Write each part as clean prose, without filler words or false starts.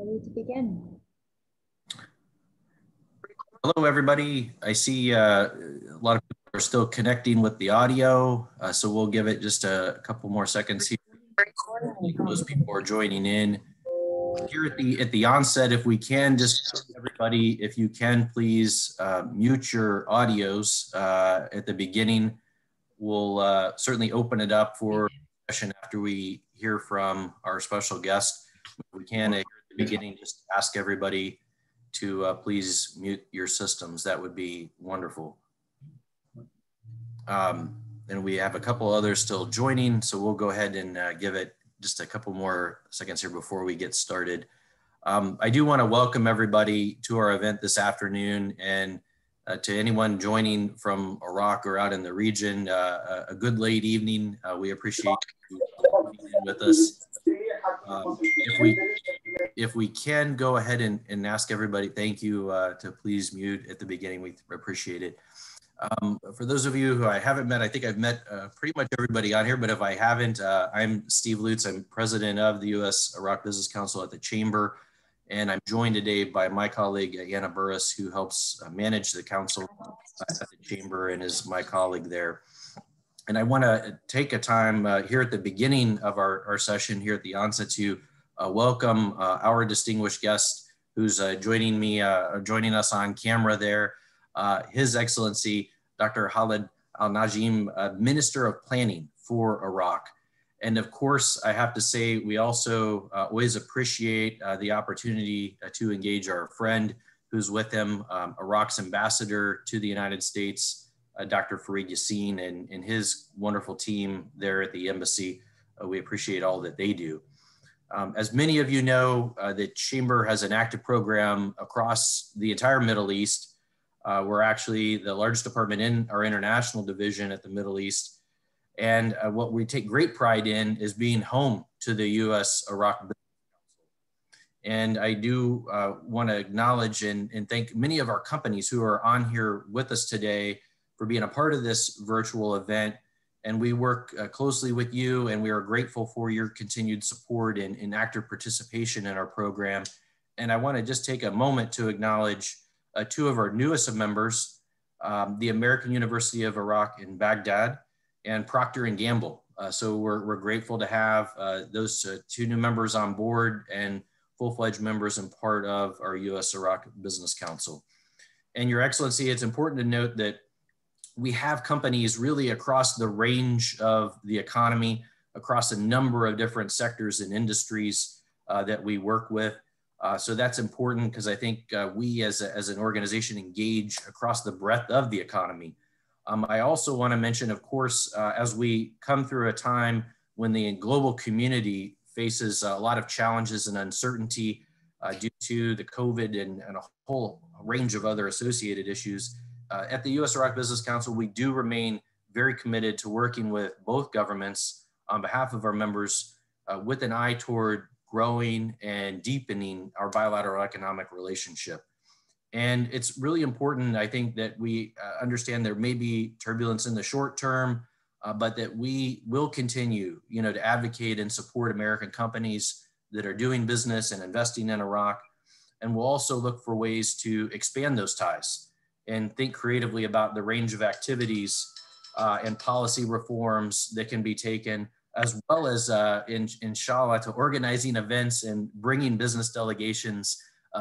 ready to begin. Hello, everybody. I see a lot of people are still connecting with the audio, so we'll give it just a couple more seconds here. Those people are joining in. Here at the onset, if we can, just everybody, if you can, please mute your audios at the beginning. We'll certainly open it up for discussion after we hear from our special guest. If we can, at the beginning, just ask everybody to please mute your systems. That would be wonderful. And we have a couple others still joining, so we'll go ahead and give it just a couple more seconds here before we get started. I do want to welcome everybody to our event this afternoon, and to anyone joining from Iraq or out in the region, a good late evening. We appreciate you being with us. If we can go ahead and ask everybody, thank you, to please mute at the beginning. We appreciate it. For those of you who I haven't met, I think I've met pretty much everybody on here, but if I haven't, I'm Steve Lutz. I'm president of the U.S. Iraq Business Council at the Chamber, and I'm joined today by my colleague, Yana Burris, who helps manage the council at the Chamber and is my colleague there. And I want to take a time here at the beginning of our session here at the onset to welcome our distinguished guest who's joining us on camera there, His Excellency Dr. Khalid Al-Najm, Minister of Planning for Iraq. And of course, I have to say, we also always appreciate the opportunity to engage our friend who's with him, Iraq's ambassador to the United States, Dr. Farid Yassin, and his wonderful team there at the embassy. We appreciate all that they do. As many of you know, the Chamber has an active program across the entire Middle East. We're actually the largest department in our international division at the Middle East. And what we take great pride in is being home to the U.S. Iraq Business Council. And I do want to acknowledge and thank many of our companies who are on here with us today for being a part of this virtual event. And we work closely with you, and we are grateful for your continued support and active participation in our program. And I want to just take a moment to acknowledge two of our newest members, the American University of Iraq in Baghdad and Procter & Gamble. So we're grateful to have those two new members on board and full-fledged members and part of our U.S. Iraq Business Council. And Your Excellency, it's important to note that we have companies really across the range of the economy, across a number of different sectors and industries that we work with. So that's important because I think we as an organization engage across the breadth of the economy. I also want to mention, of course, as we come through a time when the global community faces a lot of challenges and uncertainty due to the COVID and a whole range of other associated issues, at the U.S. Iraq Business Council, we do remain very committed to working with both governments on behalf of our members with an eye toward growing and deepening our bilateral economic relationship. And it's really important, I think, that we understand there may be turbulence in the short term, but that we will continue, to advocate and support American companies that are doing business and investing in Iraq. And we'll also look for ways to expand those ties and think creatively about the range of activities and policy reforms that can be taken, as well as, inshallah, to organizing events and bringing business delegations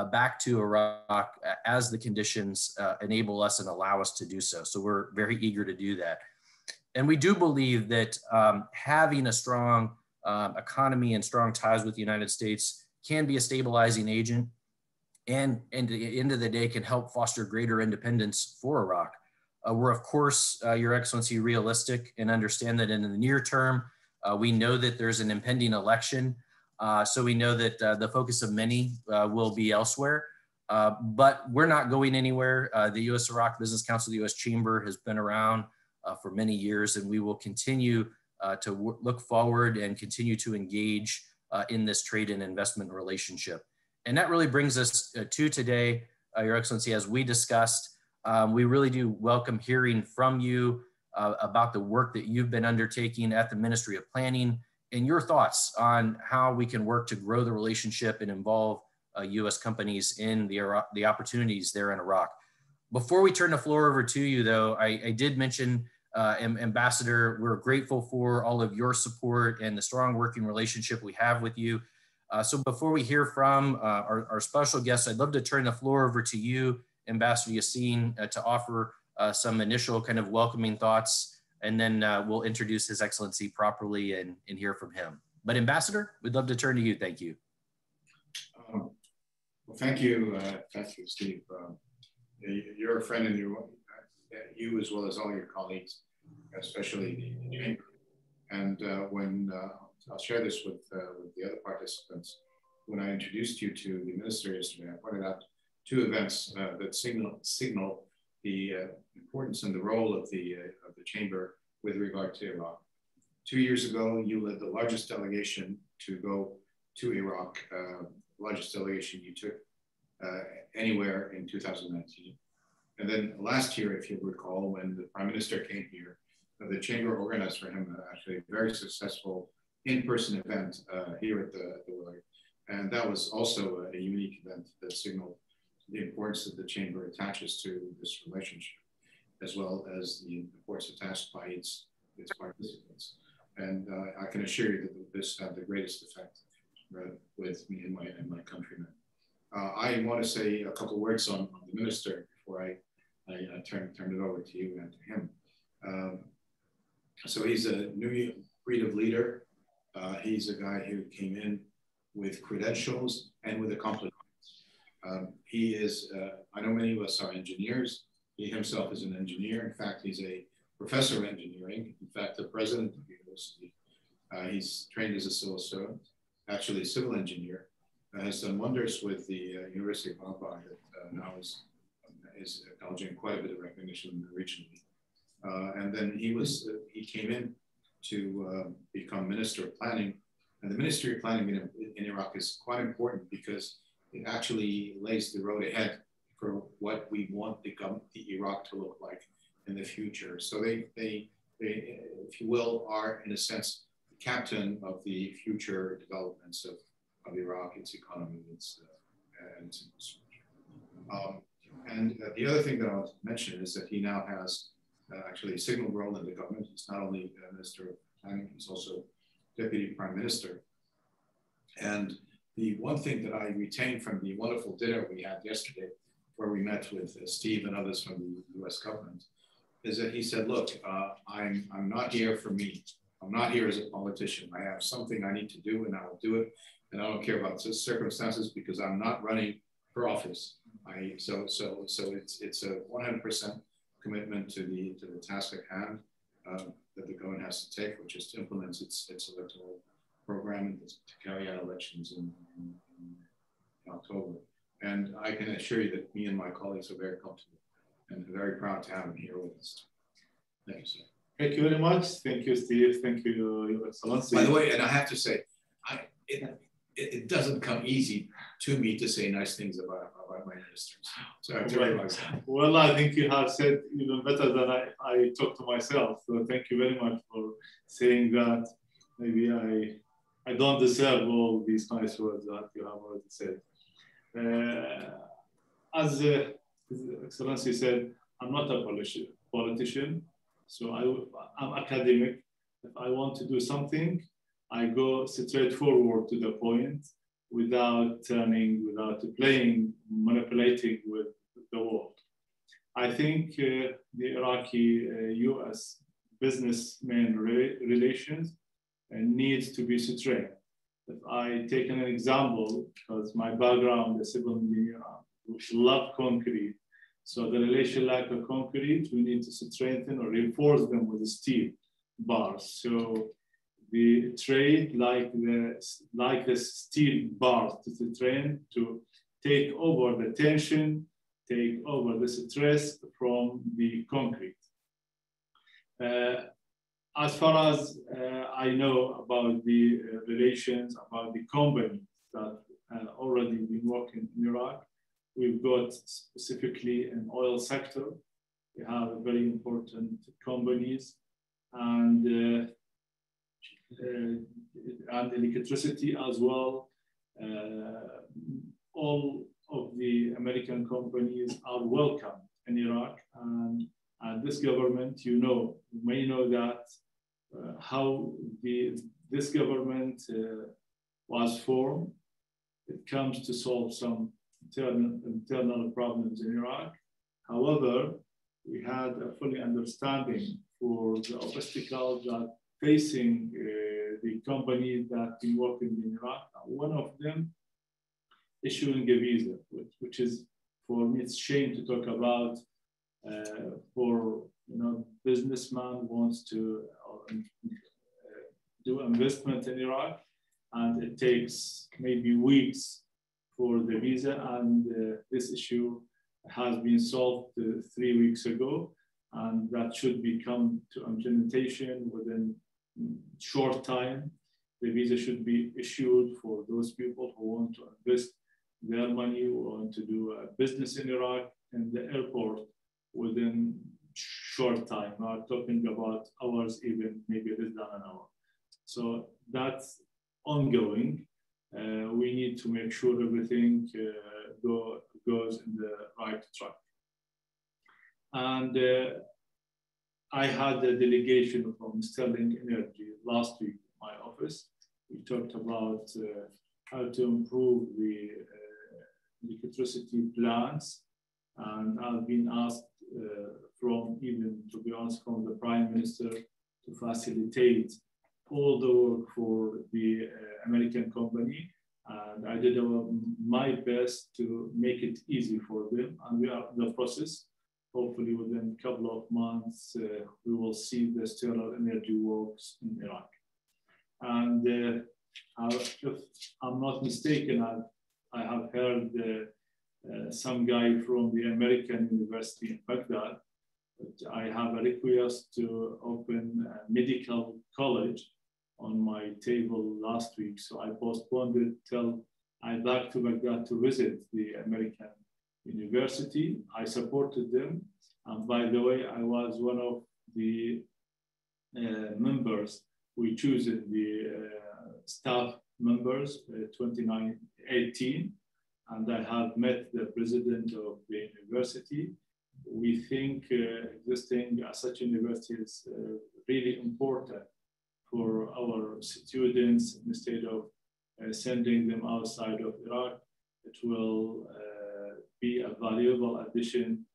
back to Iraq as the conditions enable us and allow us to do so. So we're very eager to do that. And we do believe that having a strong economy and strong ties with the United States can be a stabilizing agent, and at the end of the day can help foster greater independence for Iraq. We're, of course, Your Excellency, realistic and understand that in the near term, we know that there's an impending election. So we know that the focus of many will be elsewhere, but we're not going anywhere. The U.S. Iraq Business Council, the U.S. Chamber, has been around for many years, and we will continue to look forward and continue to engage in this trade and investment relationship. And that really brings us to today, Your Excellency, as we discussed. We really do welcome hearing from you about the work that you've been undertaking at the Ministry of Planning and your thoughts on how we can work to grow the relationship and involve U.S. companies in the opportunities there in Iraq. Before we turn the floor over to you, though, I did mention, Ambassador, we're grateful for all of your support and the strong working relationship we have with you. So before we hear from our special guests, I'd love to turn the floor over to you, Ambassador Yassin, to offer some initial kind of welcoming thoughts, and then we'll introduce His Excellency properly and hear from him. But Ambassador, we'd love to turn to you. Thank you. Well, thank you, Steve. You're a friend, and you as well as all your colleagues, especially the chamber. And when I'll share this with the other participants, when I introduced you to the minister yesterday, I pointed out two events that signal the importance and the role of the chamber with regard to Iraq. 2 years ago, you led the largest delegation to go to Iraq, largest delegation you took anywhere in 2019. And then last year, if you recall, when the Prime Minister came here, the chamber organized for him actually a very successful in-person event here at the Willard. And that was also a unique event that signaled the importance that the chamber attaches to this relationship, as well as the importance attached by its participants. And I can assure you that this had the greatest effect with me and my countrymen. I want to say a couple words on the minister before I turn it over to you and to him. So he's a new breed of leader. He's a guy who came in with credentials and with accomplishments. He is, I know many of us are engineers. He himself is an engineer. In fact, he's a professor of engineering. In fact, the president of the university. He's trained as a civil servant, actually a civil engineer. Has done wonders with the University of Iraq that now is acknowledging quite a bit of recognition regionally. And then he came in to become Minister of Planning. And the Ministry of Planning in Iraq is quite important because it actually lays the road ahead for what we want the Iraq to look like in the future. So they, if you will, are in a sense the captain of the future developments of Iraq, its economy, its infrastructure. And the other thing that I want to mention is that he now has actually a signal role in the government. He's not only Minister of Planning, he's also Deputy Prime Minister. And the one thing that I retained from the wonderful dinner we had yesterday, where we met with Steve and others from the U.S. government, is that he said, look, I'm not here for me. I'm not here as a politician. I have something I need to do and I will do it. And I don't care about circumstances because I'm not running for office. So it's a 100% commitment to the task at hand that the government has to take, which is to implement its electoral program and to carry out elections in October. And I can assure you that me and my colleagues are very comfortable and very proud to have him here with us. Thank you, sir. Thank you very much. Thank you, Steve. Thank you, Your Excellency. By the way, and I have to say, it doesn't come easy to me to say nice things about my ministers. So I have to realize that. Well, I think you have said even better than I talk to myself. So thank you very much for saying that. Maybe I don't deserve all these nice words that you have already said. As His Excellency said, I'm not a politician, so I'm academic. If I want to do something, I go straight forward to the point without turning, without playing, manipulating with the world. I think the Iraqi-US businessman relations needs to be strained. If I take an example, because my background is civil engineer, love concrete. So the relation like a concrete, we need to strengthen or reinforce them with the steel bars. So the trade like the steel bars to train to take over the tension, take over the stress from the concrete. As far as I know about the relations, about the companies that already been working in Iraq, we've got specifically an oil sector. We have very important companies and electricity as well. all of the American companies are welcome in Iraq, and this government, you may know that how this government was formed. It comes to solve some internal problems in Iraq. However, we had a fully understanding for the obstacles that facing the companies that been working in Iraq. One of them issuing a visa, which is, for me, it's shame to talk about. For businessman wants to do investment in Iraq, and it takes maybe weeks for the visa, and this issue has been solved 3 weeks ago, and that should become to implementation within short time. The visa should be issued for those people who want to invest their money or want to do a business in Iraq, and the airport within short time. We are talking about hours, even maybe less than an hour. So that's ongoing. We need to make sure everything goes in the right track. And I had a delegation from Sterling Energy last week in my office. We talked about how to improve the electricity plants. And I've been asked from the Prime Minister to facilitate all the work for the American company. And I did my best to make it easy for them. And we are in the process. Hopefully within a couple of months, we will see the stellar energy works in Iraq. And if I'm not mistaken, I have heard some guy from the American University in Baghdad. I have a request to open a medical college on my table last week. So I postponed it till I'm back to Baghdad to visit the American University. I supported them. And by the way, I was one of the members. We choose the staff members 2018. And I have met the president of the university. We think existing such university is really important for our students. Instead of sending them outside of Iraq, it will be a valuable addition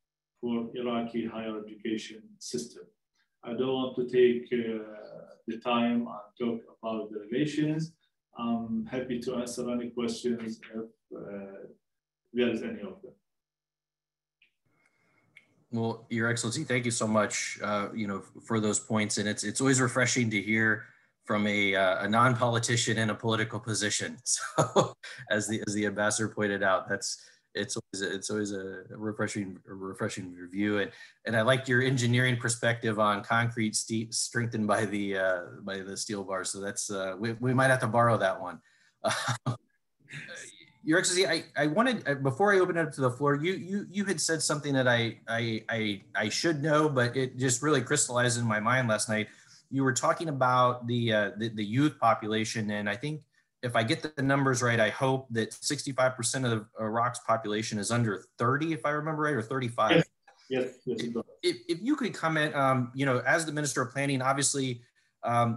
for Iraqi higher education system. I don't want to take the time and talk about the relations. I'm happy to answer any questions if there is any of them. Well, Your Excellency, thank you so much, for those points, and it's always refreshing to hear from a non-politician in a political position. So, as the ambassador pointed out, it's always a refreshing review, and I like your engineering perspective on concrete strengthened by the steel bars. So that's we might have to borrow that one. Your Excellency, I wanted, before I open it up to the floor, you had said something that I should know, but it just really crystallized in my mind last night. You were talking about the youth population, and I think if I get the numbers right, I hope that 65% of Iraq's population is under 30, if I remember right, or 35. Yes. If you could comment, as the Minister of Planning, obviously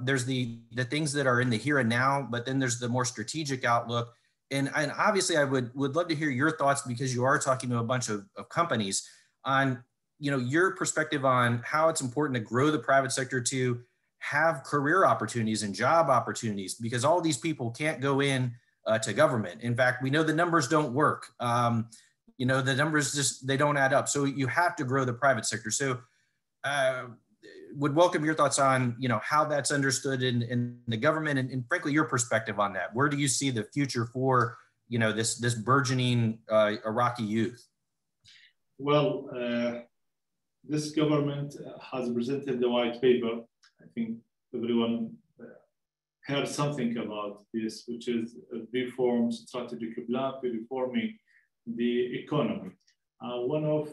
there's the things that are in the here and now, but then there's the more strategic outlook. And obviously I would love to hear your thoughts, because you are talking to a bunch of companies, on your perspective on how it's important to grow the private sector to have career opportunities and job opportunities, because all these people can't go in to government. In fact, we know the numbers don't work. The numbers they don't add up. So you have to grow the private sector. So would welcome your thoughts on, how that's understood in the government, and frankly, your perspective on that. Where do you see the future for, this burgeoning Iraqi youth? Well, this government has presented the white paper. I think everyone heard something about this, which is a reform strategic plan for reforming the economy. One of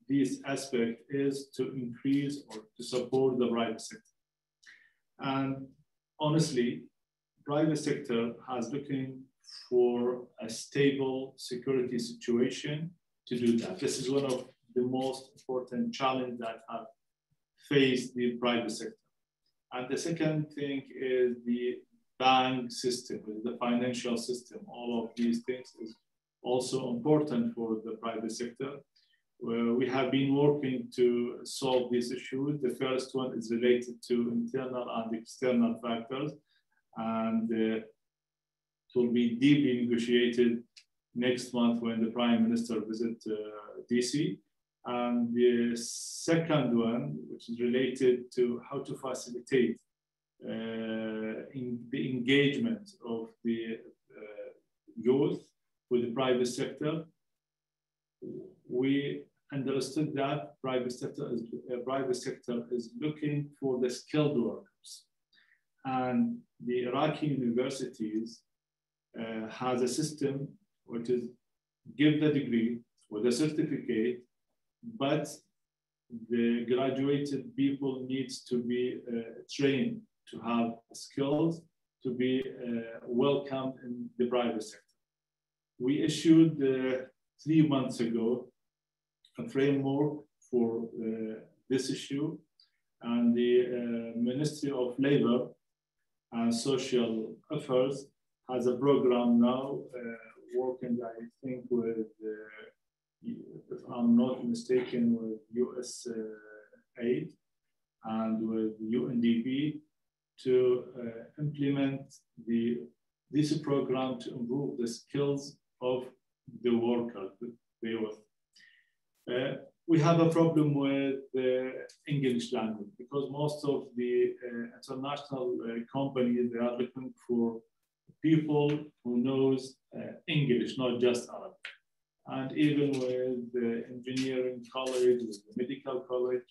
these aspects is to increase or to support the private sector. And honestly, private sector has looking for a stable security situation to do that. This is one of the most important challenges that have faced the private sector. And the second thing is the bank system, the financial system. All of these things is also important for the private sector. We have been working to solve these issues. The first one is related to internal and external factors, and it will be deeply negotiated next month when the Prime Minister visits DC. And the second one, which is related to how to facilitate in the engagement of the youth with the private sector. We understood that private sector is looking for the skilled workers, and the Iraqi universities has a system which is give the degree with a certificate, but the graduated people needs to be trained to have skills to be welcomed in the private sector. We issued 3 months ago a framework for this issue, and the Ministry of Labor and Social Affairs has a program now working, I think, with, if I'm not mistaken, with U.S. Aid and with UNDP to implement this program to improve the skills of the workers, the youth. We have a problem with the English language because most of the international companies, they are looking for people who knows English, not just Arabic. And even with the engineering college, with the medical college,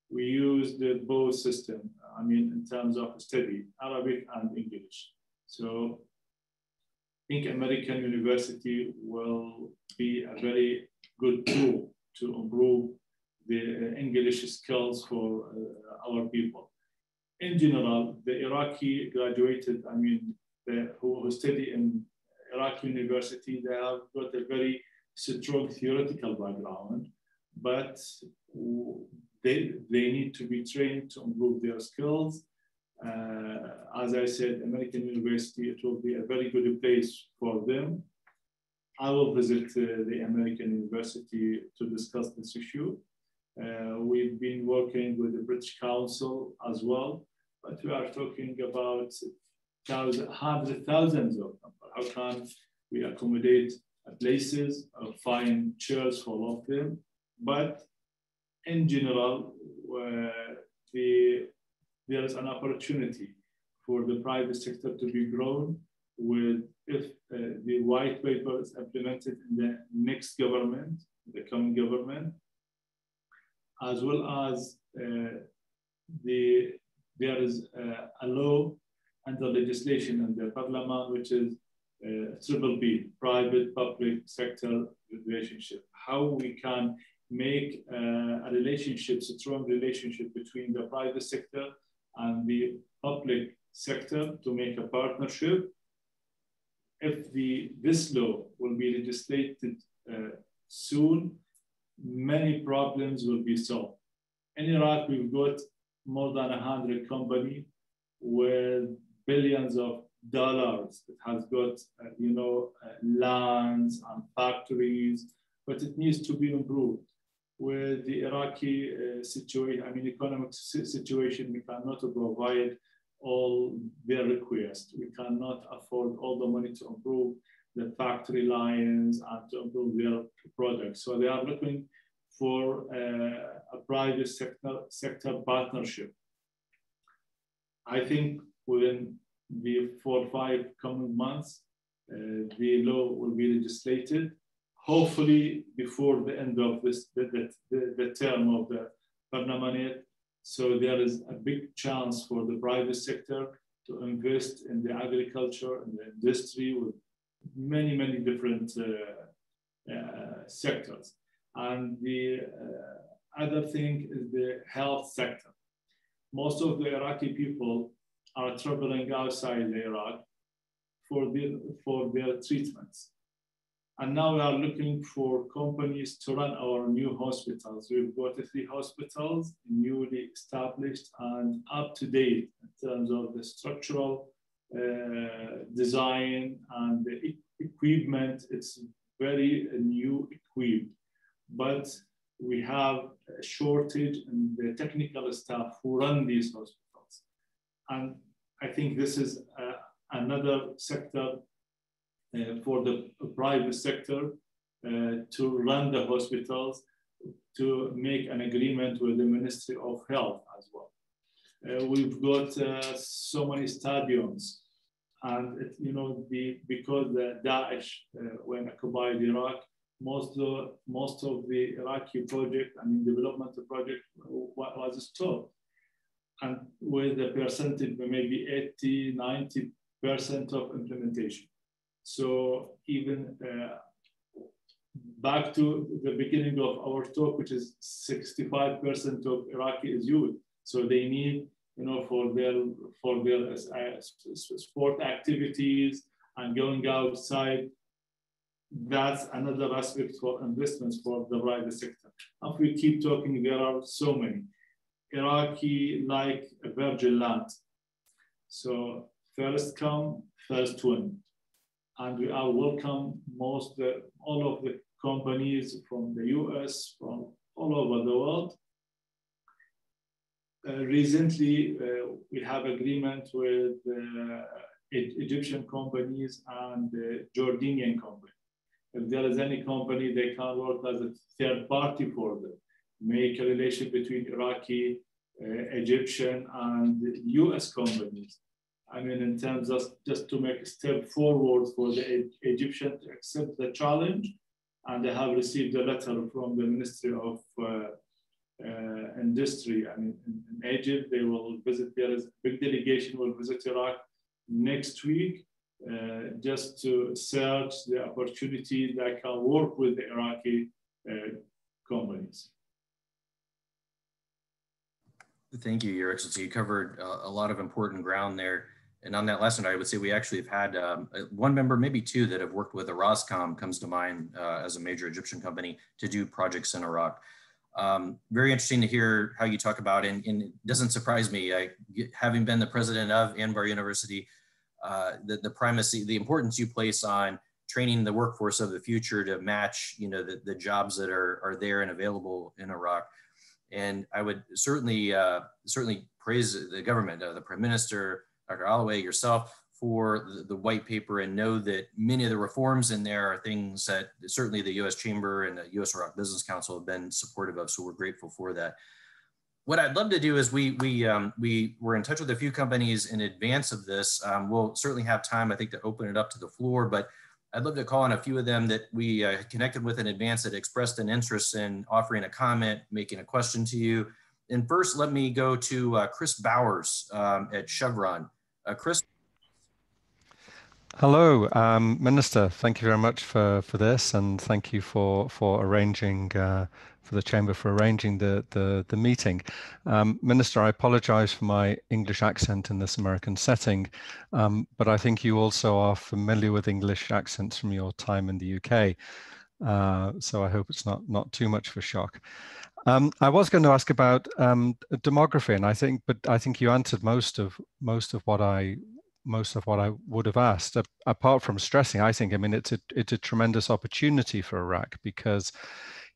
we use the both system. I mean, in terms of study, Arabic and English. So I think American university will be a very good tool to improve the English skills for our people. In general, the Iraqi graduated, I mean, who study in Iraqi university, they have got a very strong theoretical background, but they need to be trained to improve their skills. As I said, American university, it will be a very good place for them. I will visit the American university to discuss this issue. We've been working with the British Council as well, but we are talking about hundreds of thousands of them. How can we accommodate places, find chairs for all of them? But in general, there is an opportunity for the private sector to be grown with if the white paper is implemented in the next government, the coming government, as well as there is a law and the legislation in the parliament, which is BBB, private-public sector relationship. How we can make a relationship, a strong relationship between the private sector and the public sector to make a partnership. If this law will be legislated soon, many problems will be solved. In Iraq, we've got more than 100 companies with billions of dollars. It has got, lands and factories, but it needs to be improved. With the Iraqi situation, I mean, economic situation, we cannot provide all their requests. We cannot afford all the money to improve the factory lines and to improve their products. So they are looking for a private sector partnership. I think within the 4 or 5 coming months, the law will be legislated. Hopefully before the end of the term of the Parliament. So there is a big chance for the private sector to invest in the agriculture and the industry with many, many different sectors. And the other thing is the health sector. Most of the Iraqi people are traveling outside Iraq for their treatments. And now we are looking for companies to run our new hospitals. We've got 3 hospitals, newly established and up to date in terms of the structural design and the equipment. It's very new equipped, but we have a shortage in the technical staff who run these hospitals. And I think this is another sector for the private sector to run the hospitals, to make an agreement with the Ministry of Health as well. We've got so many stadiums, and because the Daesh when occupied Iraq, most of the Iraqi project, development project was stopped, and with a percentage maybe 80–90% of implementation. So even back to the beginning of our talk, which is 65% of Iraqi is youth. So they need, for their sport activities and going outside. That's another aspect for investments for the private sector. If we keep talking, there are so many. Iraqi like a virgin land. So first come, first win. And we are welcome all of the companies from the US, from all over the world. Recently, we have agreement with Egyptian companies and Jordanian companies. If there is any company, they can work as a third party for them, make a relation between Iraqi, Egyptian, and US companies. In terms of just to make a step forward for the Egyptian to accept the challenge. And they have received a letter from the Ministry of Industry. In Egypt, they will visit, there is a big delegation will visit Iraq next week, just to search the opportunity that can work with the Iraqi companies. Thank you, Your Excellency. You covered a lot of important ground there. And on that last one, I would say we actually have had one member, maybe 2, that have worked with the Roscom, comes to mind as a major Egyptian company, to do projects in Iraq. Very interesting to hear how you talk about, and it doesn't surprise me, having been the president of Anbar University, the primacy, the importance you place on training the workforce of the future to match, the jobs that are there and available in Iraq. And I would certainly praise the government, the Prime Minister, Dr. Allaway, yourself, for the white paper, and know that many of the reforms in there are things that certainly the U.S. Chamber and the U.S. Iraq Business Council have been supportive of. So we're grateful for that. What I'd love to do is we were in touch with a few companies in advance of this. We'll certainly have time, I think, to open it up to the floor, but I'd love to call on a few of them that we connected with in advance that expressed an interest in offering a comment, making a question to you. And first, let me go to Chris Bowers at Chevron. Chris. Hello, Minister. Thank you very much for this, and thank you for arranging for the Chamber for arranging the meeting. Minister, I apologize for my English accent in this American setting, but I think you also are familiar with English accents from your time in the UK. So I hope it's not too much of a shock. I was going to ask about demography, and I think you answered most of what I would have asked. Apart from stressing, I think, it's a tremendous opportunity for Iraq, because,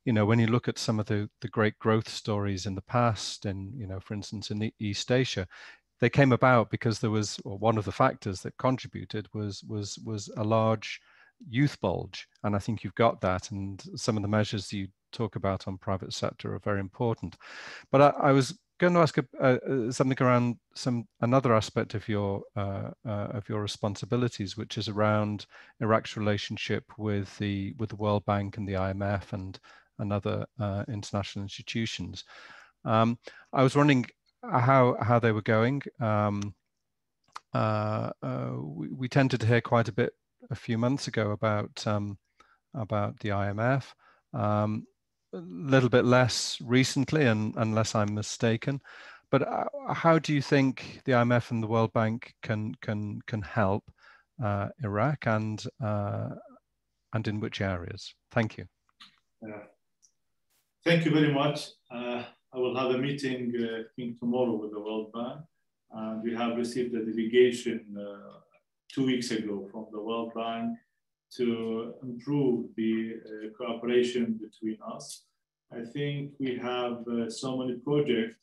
when you look at some of the great growth stories in the past, and for instance in the East Asia, they came about because there was, or one of the factors that contributed was a large youth bulge, and I think you've got that, and some of the measures you talk about on private sector are very important. But I was going to ask something around another aspect of your responsibilities, which is around Iraq's relationship with the World Bank and the IMF and other international institutions. I was wondering how they were going. We tended to hear quite a bit a few months ago about the IMF. A little bit less recently, unless I'm mistaken. But how do you think the IMF and the World Bank can help? Iraq, and in which areas? Thank you. Thank you very much. I will have a meeting, I think tomorrow, with the World Bank. And we have received a delegation 2 weeks ago from the World Bank to improve the cooperation between us. I think we have so many projects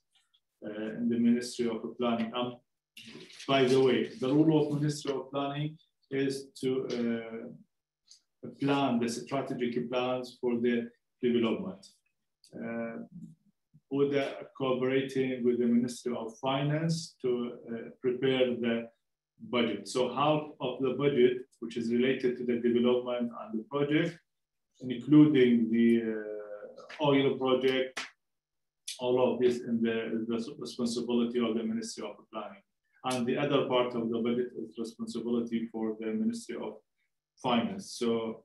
in the Ministry of Planning. By the way, the role of Ministry of Planning is to plan the strategic plans for the development. With cooperating with the Ministry of Finance to prepare the budget. So half of the budget, which is related to the development and the project, including the oil project, all of this in the responsibility of the Ministry of Planning. And the other part of the budget is responsibility for the Ministry of Finance. So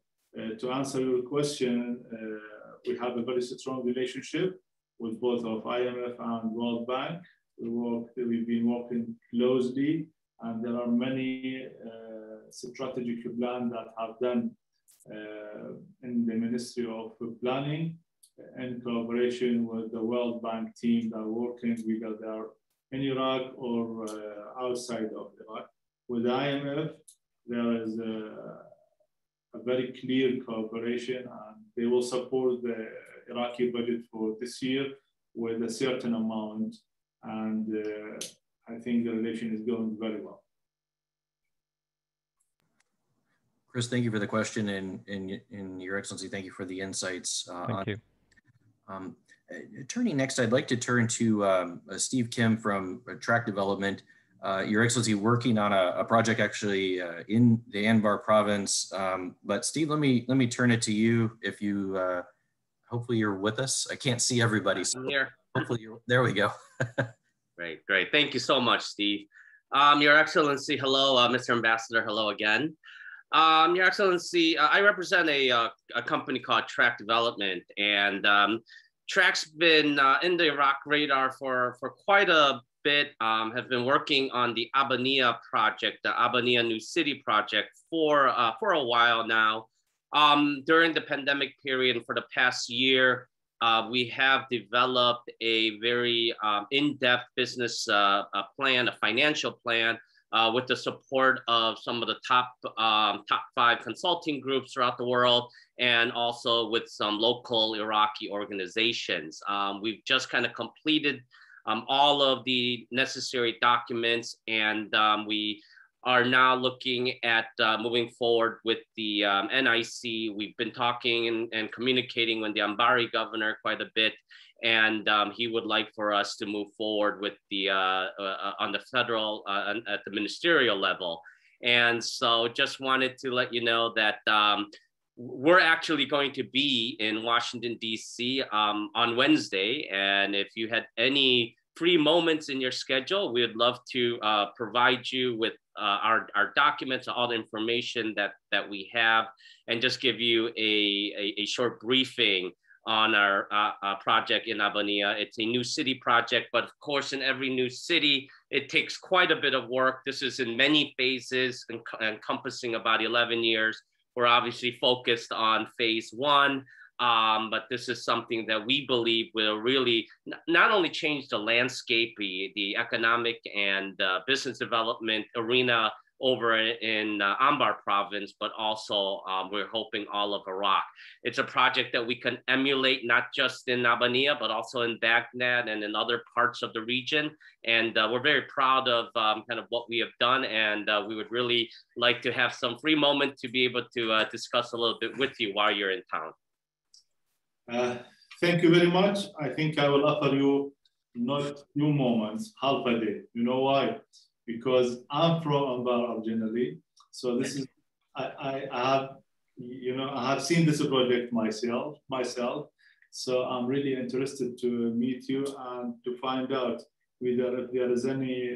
to answer your question, we have a very strong relationship with both of IMF and World Bank. We've been working closely, and there are many strategic plans that have done in the Ministry of Planning in collaboration with the World Bank team that are working, whether they are in Iraq or outside of Iraq. With the IMF, there is a very clear cooperation, and they will support the Iraqi budget for this year with a certain amount, and I think the relation is going very well. Chris, thank you for the question, and Your Excellency, thank you for the insights. Thank you. Turning next, I'd like to turn to Steve Kim from Track Development. Your Excellency, working on a project actually in the Anbar province. But Steve, let me turn it to you. If you, hopefully you're with us. I can't see everybody. So I'm here. Hopefully you're, there we go. Great. Thank you so much, Steve. Your Excellency, hello, Mr. Ambassador, hello again. Your Excellency, I represent a company called Track Development, and Track's been in the Iraq radar for quite a bit, have been working on the Abaniya project, the Abaniya New City project for a while now. During the pandemic period and for the past year, we have developed a very in-depth business plan, a financial plan, with the support of some of the top 5 consulting groups throughout the world, and also with some local Iraqi organizations. We've just kind of completed all of the necessary documents, and we are now looking at moving forward with the NIC. We've been talking and communicating with the Ambari governor quite a bit, and he would like for us to move forward with the on the federal at the ministerial level. And so just wanted to let you know that we're actually going to be in Washington, D.C. On Wednesday. And if you had any free moments in your schedule, we would love to provide you with our documents, all the information that we have, and just give you a short briefing on our project in Abaniya. It's a new city project, but of course, in every new city, it takes quite a bit of work. This is in many phases, encompassing about 11 years. We're obviously focused on phase 1, but this is something that we believe will really not only change the landscape, the economic and business development arena over in Anbar province, but also we're hoping all of Iraq. It's a project that we can emulate not just in Abaniya, but also in Baghdad and in other parts of the region. And we're very proud of kind of what we have done. And we would really like to have some free moment to be able to discuss a little bit with you while you're in town. Thank you very much. I think I will offer you not few moments, half a day. You know why? Because I'm from Anbar originally. So this is, I have seen this project myself. So I'm really interested to meet you and to find out whether if there is any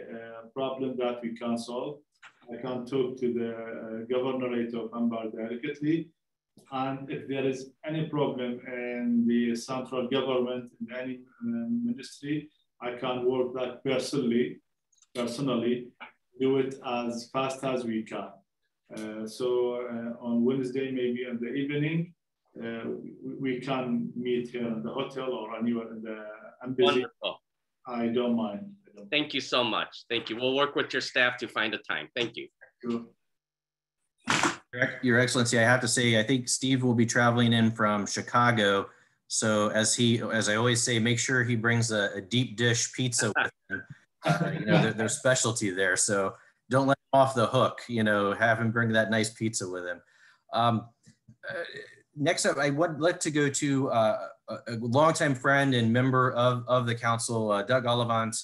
problem that we can solve. I can talk to the governorate of Anbar directly. And if there is any problem in the central government, in any ministry, I can work that personally, do it as fast as we can. On Wednesday, maybe in the evening, we can meet here in the hotel or anywhere in the embassy. Wonderful. I don't mind. Thank you so much. Thank you. We'll work with your staff to find a time. Thank you. Your Excellency, I have to say, I think Steve will be traveling in from Chicago. So as I always say, make sure he brings a deep dish pizza with him. You know, their specialty there. So don't let him off the hook, you know, have him bring that nice pizza with him. Next up, I would like to go to a longtime friend and member of the council, Doug Ollivant.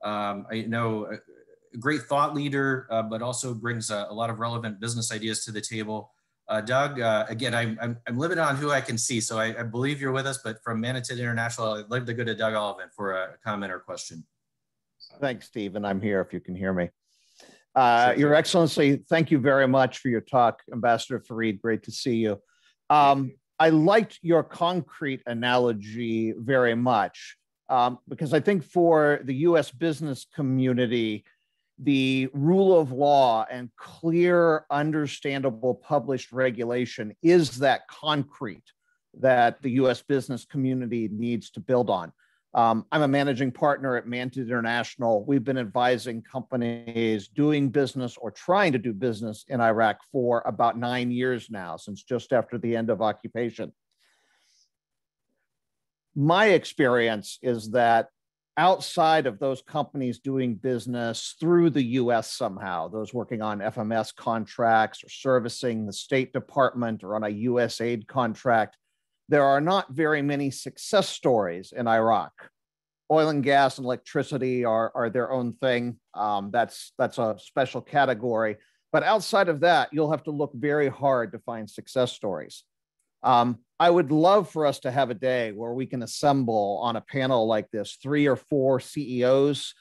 I know a great thought leader, but also brings a lot of relevant business ideas to the table. Doug, again, I'm limited on who I can see, so I believe you're with us, but from Manitou International, I'd like to go to Doug Ollivant for a comment or question. Thanks, Steve, and I'm here if you can hear me. Your Excellency, thank you very much for your talk. Ambassador Fareed, great to see you. I liked your concrete analogy very much because I think for the U.S. business community, the rule of law and clear, understandable published regulation is that concrete that the U.S. business community needs to build on. I'm a managing partner at Manitou International. We've been advising companies doing business or trying to do business in Iraq for about 9 years now, since just after the end of occupation. My experience is that outside of those companies doing business through the U.S. somehow, those working on FMS contracts or servicing the State Department or on a U.S. aid contract, there are not very many success stories in Iraq. Oil and gas and electricity are their own thing. That's a special category. But outside of that, you'll have to look very hard to find success stories. I would love for us to have a day where we can assemble on a panel like this 3 or 4 CEOs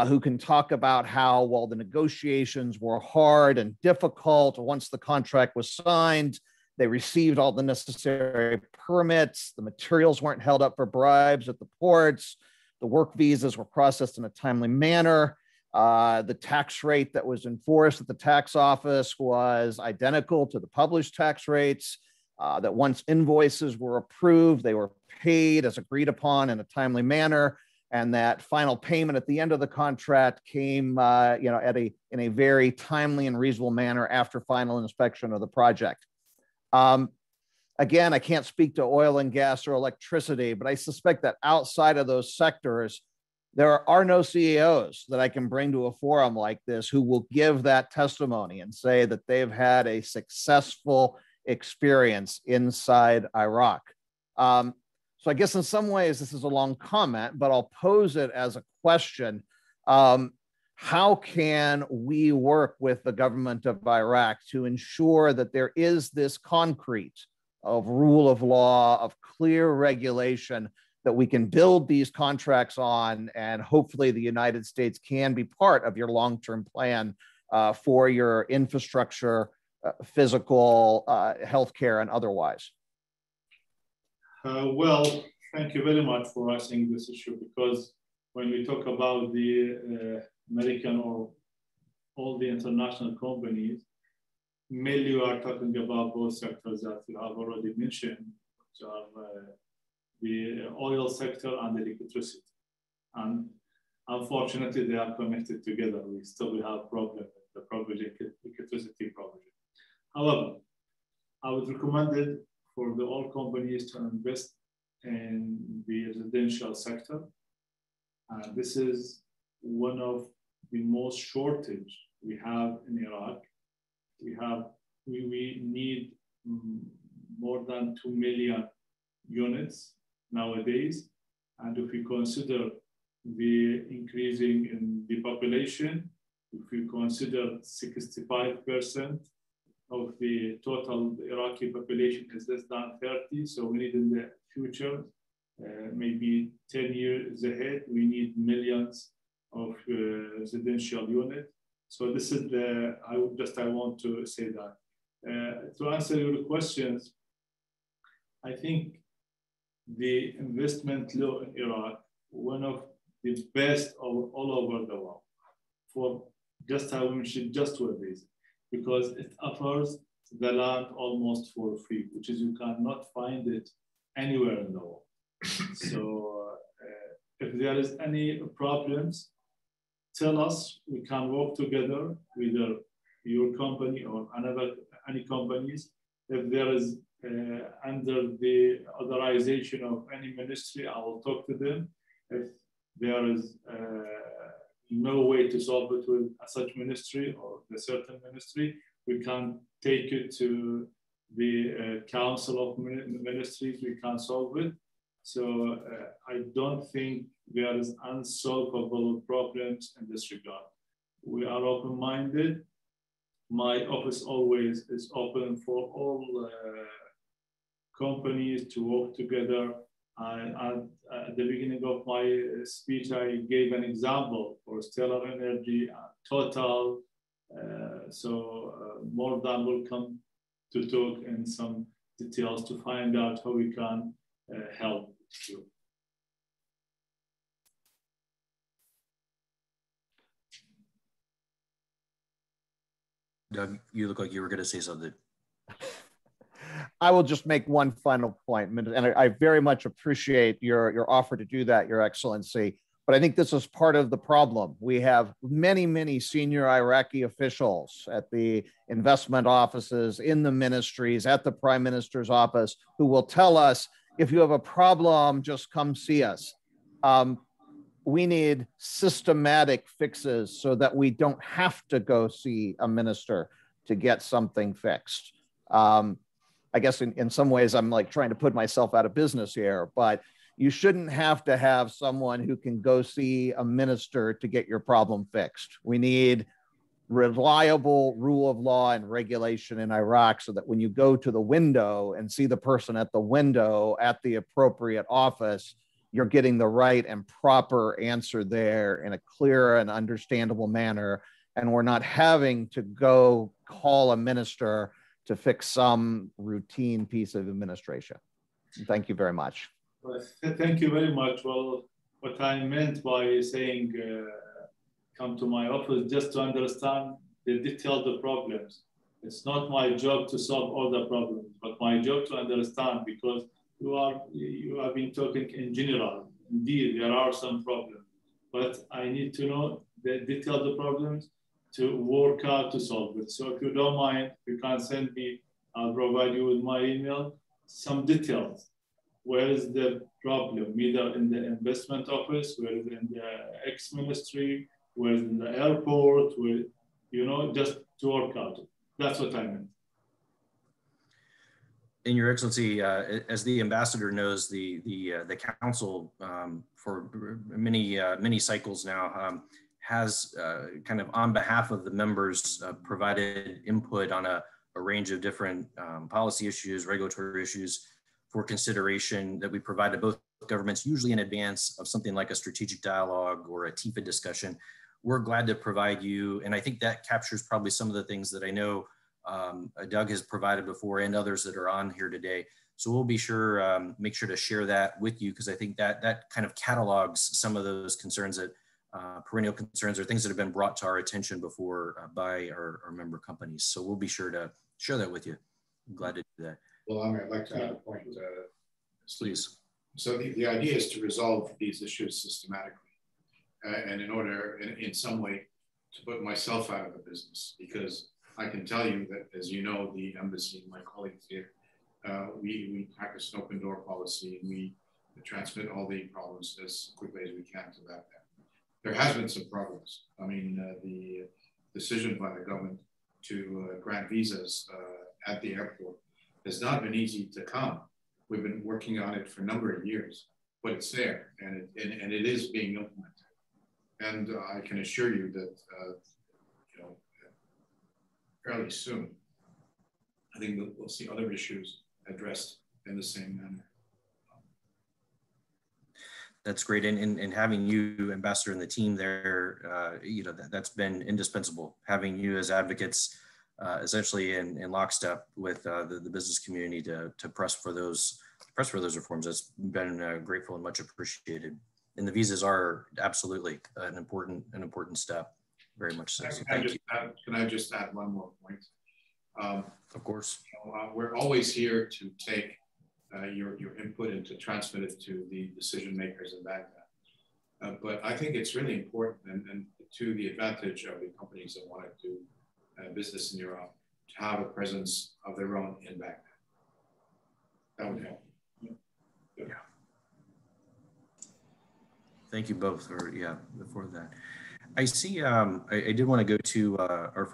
who can talk about how, while the negotiations were hard and difficult, once the contract was signed, they received all the necessary permits, the materials weren't held up for bribes at the ports, the work visas were processed in a timely manner, the tax rate that was enforced at the tax office was identical to the published tax rates, that once invoices were approved, they were paid as agreed upon in a timely manner, and that final payment at the end of the contract came in a very timely and reasonable manner after final inspection of the project. Again, I can't speak to oil and gas or electricity, but I suspect that outside of those sectors, there are no CEOs that I can bring to a forum like this who will give that testimony and say that they've had a successful experience inside Iraq. So I guess in some ways, this is a long comment, but I'll pose it as a question. How can we work with the government of Iraq to ensure that there is this concrete of rule of law, of clear regulation that we can build these contracts on, and hopefully the United States can be part of your long-term plan for your infrastructure, physical, healthcare, and otherwise? Well, thank you very much for asking this issue, because when we talk about the American or all the international companies, mainly we are talking about both sectors that you have already mentioned, which are the oil sector and the electricity. And unfortunately, they are connected together. We still have problem with the electricity problem. However, I would recommend it for the oil companies to invest in the residential sector. And this is one of the most shortage we have in Iraq. We need more than 2 million units nowadays. And if we consider the increasing in the population, if we consider 65% of the total Iraqi population is less than 30, so we need in the future, maybe 10 years ahead, we need millions of residential units. So this is I want to say that. To answer your questions, I think the investment law in Iraq, one of the best all over the world, for just how we mentioned, just 2 reasons. because it offers the land almost for free, which is you cannot find it anywhere in the world. So if there is any problems, tell us, we can work together, either your company or any companies. If there is under the authorization of any ministry, I will talk to them. If there is no way to solve it with such ministry or the certain ministry, we can take it to the Council of Ministries, we can solve it. So I don't think there is unsolvable problems in this regard. We are open-minded. My office always is open for all companies to work together. At the beginning of my speech, I gave an example for Stellar Energy, Total. More than welcome to talk in some details to find out how we can help you. Doug, you look like you were going to say something. I will just make one final point, and I very much appreciate your offer to do that, Your Excellency. But I think this is part of the problem. We have many, many senior Iraqi officials at the investment offices, in the ministries, at the Prime Minister's office, who will tell us, if you have a problem, just come see us. We need systematic fixes so that we don't have to go see a minister to get something fixed. I guess in some ways I'm like trying to put myself out of business here, but you shouldn't have to have someone who can go see a minister to get your problem fixed. We need reliable rule of law and regulation in Iraq so that when you go to the window and see the person at the window at the appropriate office, you're getting the right and proper answer there in a clear and understandable manner. And we're not having to go call a minister to fix some routine piece of administration. Thank you very much. Thank you very much. Well, what I meant by saying come to my office just to understand the detailed problems. It's not my job to solve all the problems, but my job to understand, because you have been talking in general. Indeed, there are some problems, but I need to know the detailed problems to work out to solve it. So if you don't mind, you can send me, I'll provide you with my email, some details. Where is the problem? Either in the investment office, where is it in the ex-ministry, where is it in the airport, where, just to work out. That's what I meant. And Your Excellency, as the ambassador knows, the council for many cycles now has kind of on behalf of the members provided input on a range of different policy issues, regulatory issues for consideration that we provide to both governments, usually in advance of something like a strategic dialogue or a TIFA discussion. We're glad to provide you, and I think that captures probably some of the things that I know Doug has provided before and others that are on here today. So we'll be sure, make sure to share that with you, because I think that kind of catalogs some of those concerns that perennial concerns or things that have been brought to our attention before by our member companies. So we'll be sure to share that with you. I'm glad to do that. Well, I'd like to add a point. Please. So the idea is to resolve these issues systematically, and in some way, to put myself out of the business, because I can tell you that, as you know, the embassy, my colleagues here, we practice an open door policy, and we transmit all the problems as quickly as we can to that. There has been some progress. I mean, the decision by the government to grant visas at the airport has not been easy to come. We've been working on it for a number of years, but it's there, and it is being implemented. And I can assure you that fairly soon, I think we'll see other issues addressed in the same manner. That's great, and having you, Ambassador, and the team there, that's been indispensable. Having you as advocates, essentially in lockstep with the business community to press for those reforms. That's been grateful and much appreciated. And the visas are absolutely an important step. very much so. So thank you. Can I just add one more point? Of course. We're always here to take your input and to transmit it to the decision makers in Baghdad. But I think it's really important and to the advantage of the companies that want to do business in Iran to have a presence of their own in Baghdad. That would help. Yeah. Thank you both for that. I see, I did want to go to our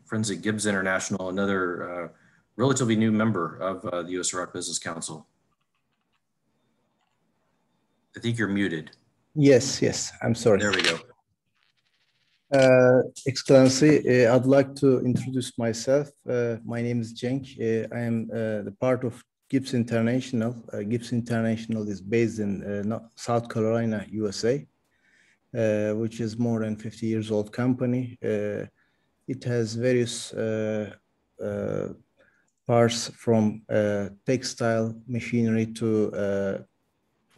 friends at Gibbs International, another relatively new member of the U.S. Iraq Business Council. I think you're muted. Yes, I'm sorry. There we go. Excellency, I'd like to introduce myself. My name is Cenk. I am the part of Gibbs International. Gibbs International is based in South Carolina, USA, which is more than 50 years old company. It has various parts from textile machinery to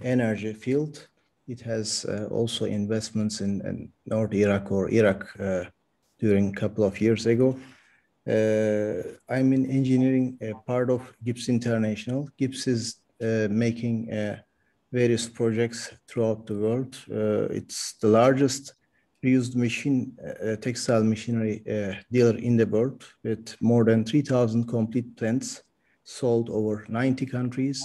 energy field. It has also investments in North Iraq or Iraq during a couple of years ago. I'm in engineering part of Gibbs International. Gibbs is making various projects throughout the world. It's the largest reused textile machinery dealer in the world with more than 3,000 complete plants sold over 90 countries.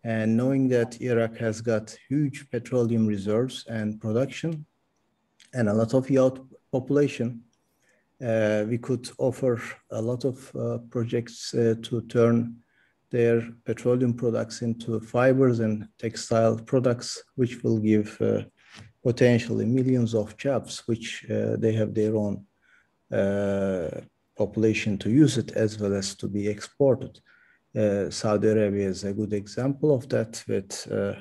And knowing that Iraq has got huge petroleum reserves and production and a lot of young population, we could offer a lot of projects to turn their petroleum products into fibers and textile products, which will give potentially millions of jobs, which they have their own population to use it as well as to be exported. Saudi Arabia is a good example of that, with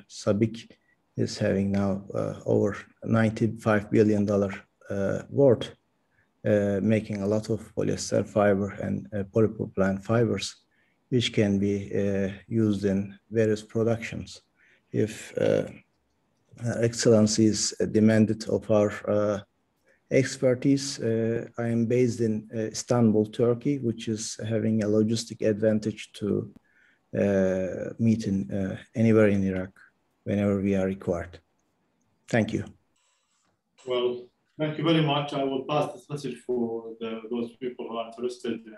SABIC is having now over $95 billion worth, making a lot of polyester fiber and polypropylene fibers, which can be used in various productions. If Excellency is demanded of our expertise, I am based in Istanbul, Turkey, which is having a logistic advantage to meet in anywhere in Iraq whenever we are required. Thank you. Well, thank you very much. I will pass this message for those people who are interested in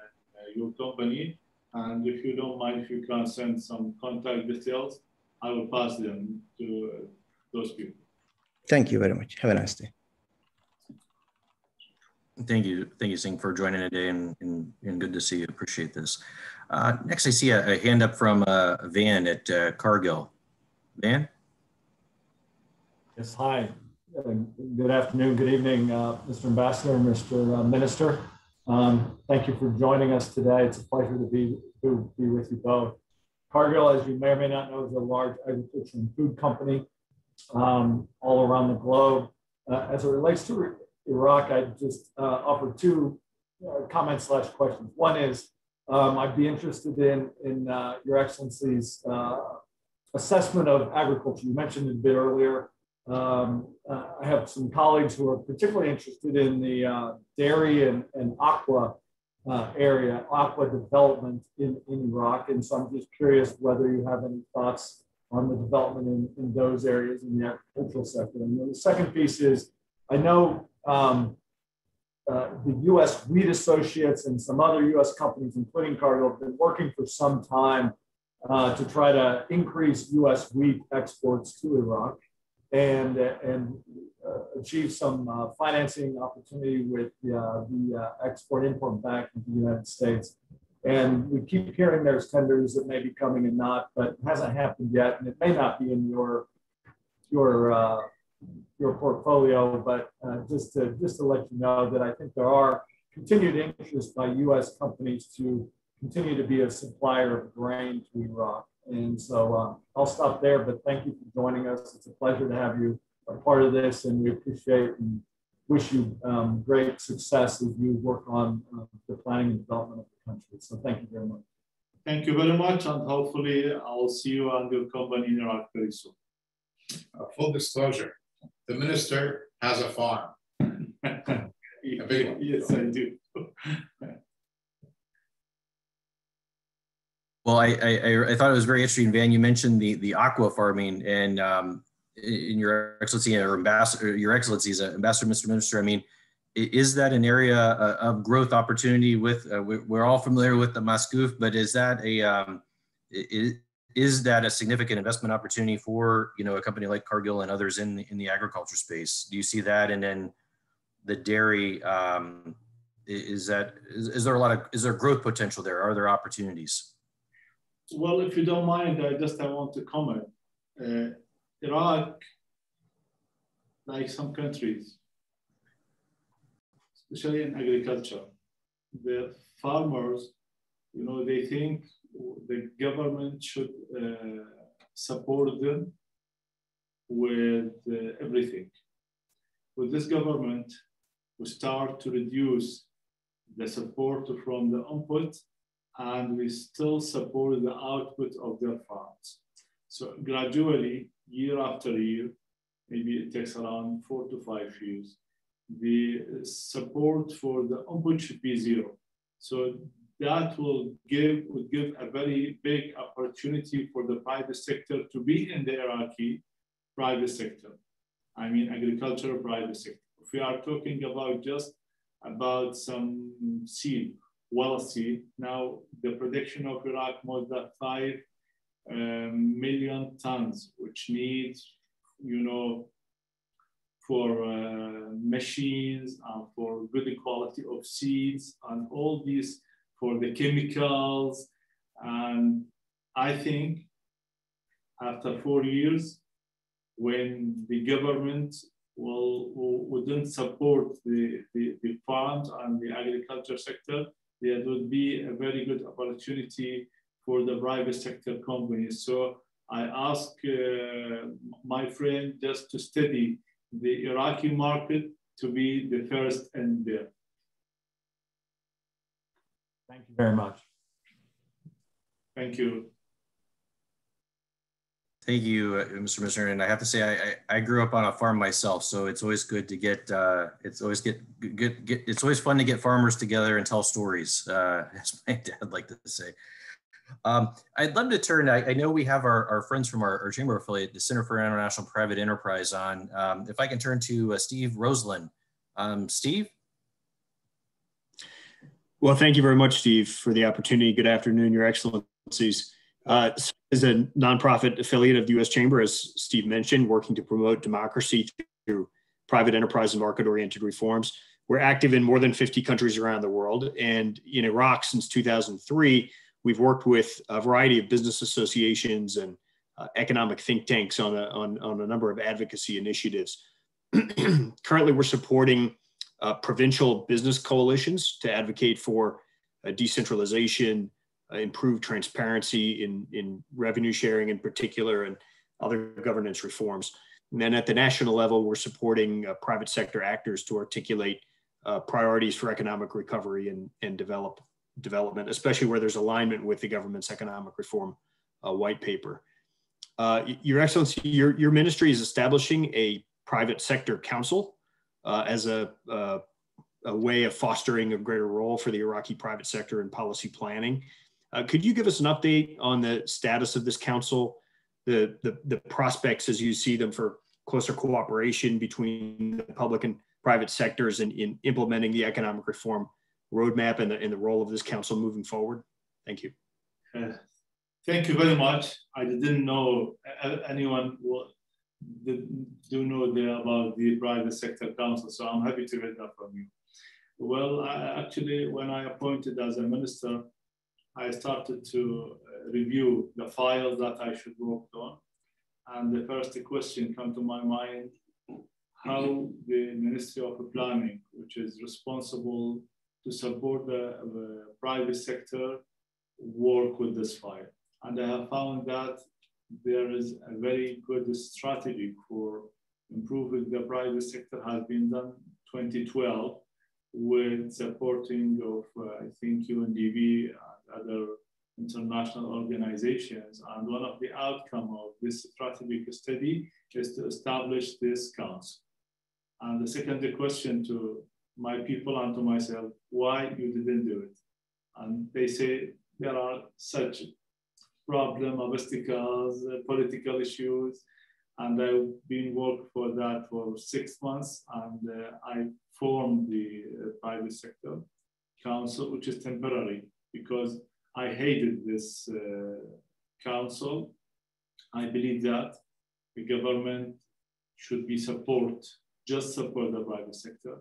your company. And if you don't mind, if you can send some contact details, I will pass them to those people. Thank you very much. Have a nice day. Thank you, Singh, for joining today, and good to see you. Appreciate this. Next, I see a hand up from Van at Cargill. Van? Yes, hi. Good afternoon, good evening, Mr. Ambassador, Mr. Minister. Thank you for joining us today. It's a pleasure to be with you both. Cargill, as you may or may not know, is a large agriculture and food company all around the globe. As it relates to Iraq, I just offer two comments / questions. One is, I'd be interested in Your Excellency's assessment of agriculture. You mentioned it a bit earlier. I have some colleagues who are particularly interested in the dairy and aqua area, aqua development in Iraq. And so I'm just curious whether you have any thoughts on the development in those areas in the agricultural sector. And then the second piece is, I know the U.S. Wheat Associates and some other U.S. companies, including Cargill, have been working for some time to try to increase U.S. wheat exports to Iraq and achieve some financing opportunity with the Export-Import Bank of the United States. And we keep hearing there's tenders that may be coming and not, but it hasn't happened yet, and it may not be in your portfolio, but just to let you know that I think there are continued interest by U.S. companies to continue to be a supplier of grain to Iraq. And so I'll stop there, but thank you for joining us. It's a pleasure to have you a part of this, and we appreciate and wish you great success as you work on the planning and development of the country. So thank you very much. Thank you very much, and hopefully I'll see you and your company in Iraq very soon. Full disclosure, the minister has a farm. A big one. Yes, I do. Well, I thought it was very interesting, Van. You mentioned the aqua farming, and in Your Excellency or Ambassador, Your Excellencies, Ambassador, Mr. Minister. I mean, is that an area of growth opportunity? With we're all familiar with the Mascouf, but is that a significant investment opportunity for a company like Cargill and others in the agriculture space? Do you see that? And then the dairy, is there growth potential there? Are there opportunities? Well, if you don't mind, I want to comment. Iraq, like some countries, especially in agriculture, the farmers, they think the government should support them with everything. With this government, we start to reduce the support from the input, and we still support the output of their farms. So gradually, year after year, maybe it takes around 4 to 5 years, the support for the input should be zero. So that will give a very big opportunity for the private sector to be in the Iraqi private sector. I mean, agricultural private sector. If we are talking about some seed, well seed, now the production of Iraq more than 5 million tons, which needs, for machines and for good quality of seeds and all these for the chemicals. And I think after 4 years, when the government wouldn't support the farms and the agriculture sector, there would be a very good opportunity for the private sector companies. So I ask my friend just to study the Iraqi market to be the first in there. Thank you very much. Thank you. Thank you, Mr. Minister. And I have to say, I grew up on a farm myself, so it's always good to get. It's always fun to get farmers together and tell stories, as my dad liked to say. I'd love to turn. I know we have our friends from our chamber affiliate, the Center for International Private Enterprise, on. If I can turn to Steve Roslin. Steve. Well, thank you very much, Steve, for the opportunity. Good afternoon, Your Excellencies. As a nonprofit affiliate of the U.S. Chamber, as Steve mentioned, working to promote democracy through private enterprise and market-oriented reforms. We're active in more than 50 countries around the world. And in Iraq since 2003, we've worked with a variety of business associations and economic think tanks on a number of advocacy initiatives. Currently, we're supporting provincial business coalitions to advocate for decentralization, improved transparency in revenue sharing in particular, and other governance reforms. And then at the national level, we're supporting private sector actors to articulate priorities for economic recovery and development, especially where there's alignment with the government's economic reform white paper. Your Excellency, your ministry is establishing a private sector council as a way of fostering a greater role for the Iraqi private sector in policy planning. Could you give us an update on the status of this council, the prospects as you see them for closer cooperation between the public and private sectors in implementing the economic reform roadmap and the role of this council moving forward? Thank you. Thank you very much. I didn't know anyone do know about the private sector council, so I'm happy to hear that from you. Well, actually, when I appointed as a minister, I started to review the files that I should work on. And the first question came to my mind, how the Ministry of Planning, which is responsible to support the private sector, work with this file. And I have found that there is a very good strategy for improving the private sector has been done 2012 with supporting of, I think, UNDP and other international organizations. And one of the outcomes of this strategic study is to establish this council. And the second question to my people and to myself, why you didn't do it? And they say there are such problem, obstacles, political issues, and I've been working for that for 6 months, and I formed the private sector council, which is temporary, because I hated this council. I believe that the government should be just support the private sector.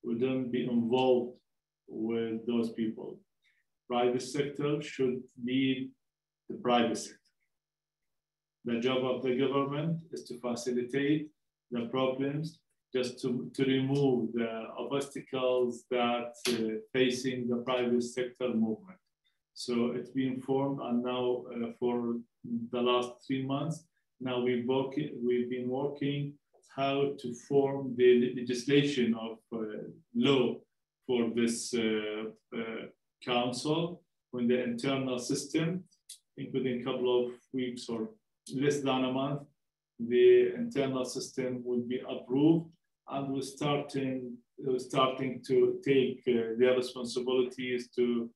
We don't be involved with those people. Private sector should lead the private sector. The job of the government is to facilitate the problems, just to remove the obstacles that facing the private sector movement. So it's been formed, and now for the last 3 months, now we've been working how to form the legislation of law for this council, when the internal system, I think within a couple of weeks or less than a month, the internal system will be approved, and we're starting to take their responsibilities to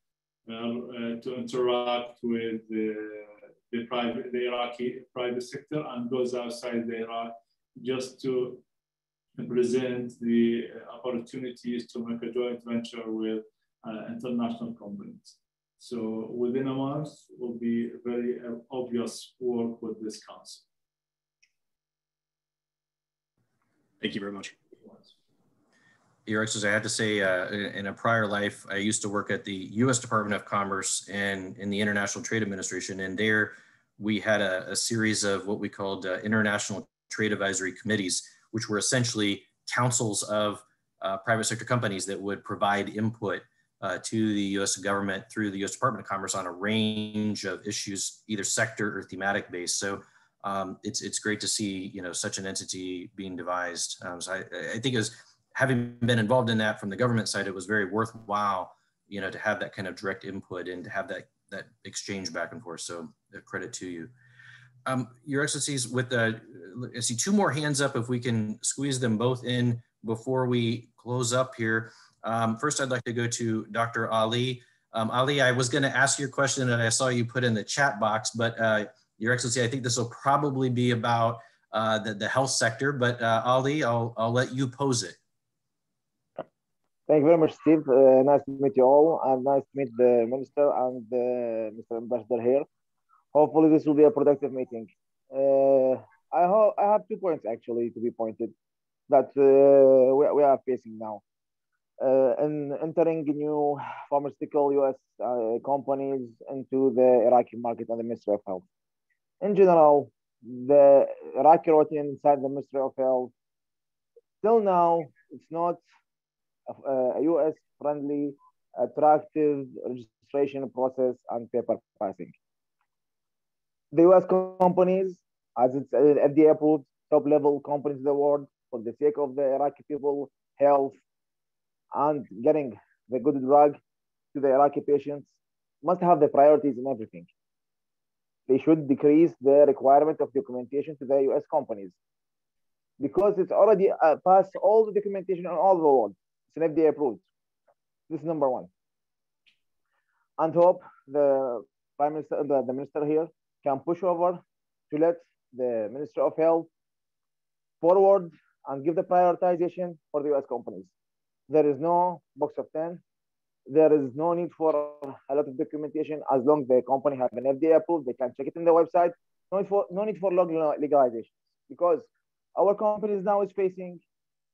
interact with the Iraqi private sector, and goes outside the Iraq just to present the opportunities to make a joint venture with international companies. So within a month will be very obvious work with this council. Thank you very much. Your Excellency, I have to say, in a prior life, I used to work at the U.S. Department of Commerce and in the International Trade Administration, and there we had a series of what we called international trade advisory committees, which were essentially councils of private sector companies that would provide input to the U.S. government through the U.S. Department of Commerce on a range of issues, either sector or thematic based. So it's great to see, you know, such an entity being devised. So I think, as having been involved in that from the government side, it was very worthwhile, you know, to have that kind of direct input and to have that exchange back and forth. So credit to you. Your Excellencies, with I see 2 more hands up, if we can squeeze them both in before we close up here. First, I'd like to go to Dr. Ali. Ali, I was going to ask you a question that I saw you put in the chat box, but Your Excellency, I think this will probably be about the health sector, but Ali, I'll let you pose it. Thank you very much, Steve. Nice to meet you all, and nice to meet the Minister and Mr. Ambassador here. Hopefully this will be a productive meeting. I have 2 points actually to be pointed that we are facing now. In entering new pharmaceutical US companies into the Iraqi market and the Ministry of Health. In general, the Iraqi routine inside the Ministry of Health, till now, it's not a US-friendly, attractive registration process and paper pricing. The US companies, as it's FDA-approved, top-level companies in the world, for the sake of the Iraqi people, health, and getting the good drug to the Iraqi patients, must have the priorities in everything. They should decrease the requirement of documentation to the US companies, because it's already passed all the documentation on all the world. It's an FDA approved. This is number 1. And hope the Prime Minister, the Minister here, can push over to let the Ministry of Health forward and give the prioritization for the US companies. There is no box of 10. There is no need for a lot of documentation. As long as the company have an FDA approved, they can check it in the website. No need for legalization, because our companies now is facing,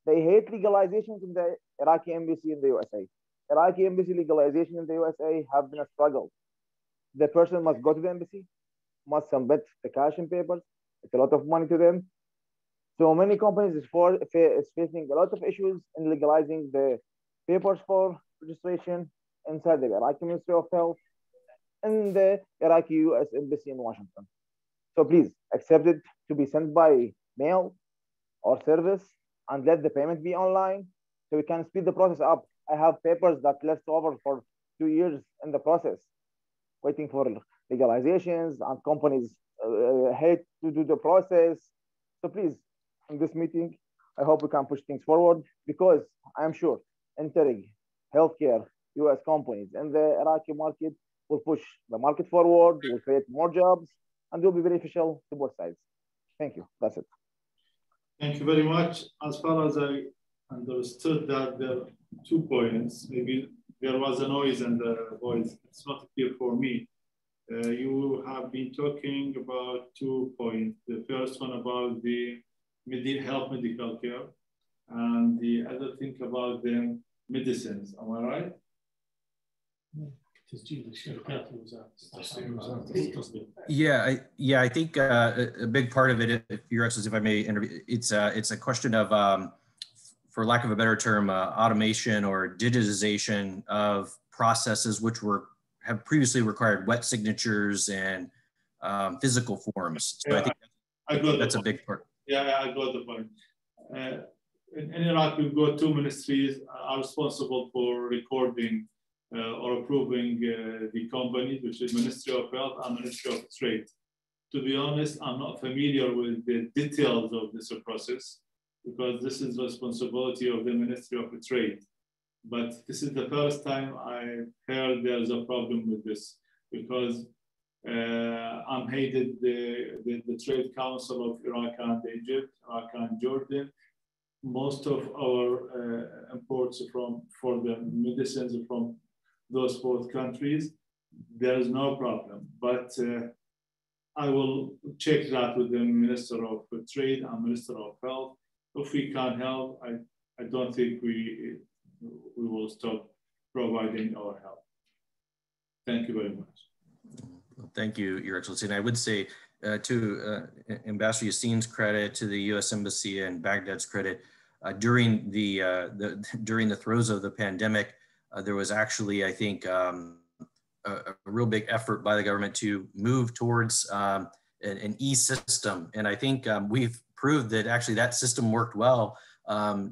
they hate legalizations in the Iraqi embassy in the USA. Iraqi embassy legalization in the USA have been a struggle. The person must go to the embassy, must submit the cash and papers. It's a lot of money to them. So many companies is facing a lot of issues in legalizing the papers for registration inside the Iraqi Ministry of Health and the Iraqi US Embassy in Washington. So please accept it to be sent by mail or service, and let the payment be online so we can speed the process up. I have papers that left over for 2 years in the process, waiting for legalizations, and companies hate to do the process. So please, in this meeting, I hope we can push things forward, because I'm sure entering healthcare U.S. companies in the Iraqi market will push the market forward, will create more jobs, and will be beneficial to both sides. Thank you. That's it. Thank you very much. As far as I understood that there are 2 points, maybe there was a noise in the voice. It's not clear for me. You have been talking about 2 points. The first one about the health medical care, and the other thing about the medicines. Am I right? Yeah, I think a big part of it, Your Excellency, if I may interview, it's a question of, for lack of a better term, automation or digitization of processes which have previously required wet signatures and physical forms. So yeah, I think that's a big part. Yeah, I got the point. In Iraq, we've got 2 ministries are responsible for recording or approving the companies, which is Ministry of Health and Ministry of Trade. To be honest, I'm not familiar with the details of this process because this is the responsibility of the Ministry of Trade. But this is the first time I heard there's a problem with this because I'm headed the Trade Council of Iraq and Egypt, Iraq and Jordan. Most of our imports for the medicines from those both countries, there is no problem. But I will check that with the Minister of Trade and Minister of Health. If we can't help, I don't think we will stop providing our help. Thank you very much. Thank you, Your Excellency. And I would say to Ambassador Yassine's credit, to the U.S. Embassy and Baghdad's credit, during the throes of the pandemic, there was actually, I think, a real big effort by the government to move towards an e-system. And I think we've proved that actually that system worked well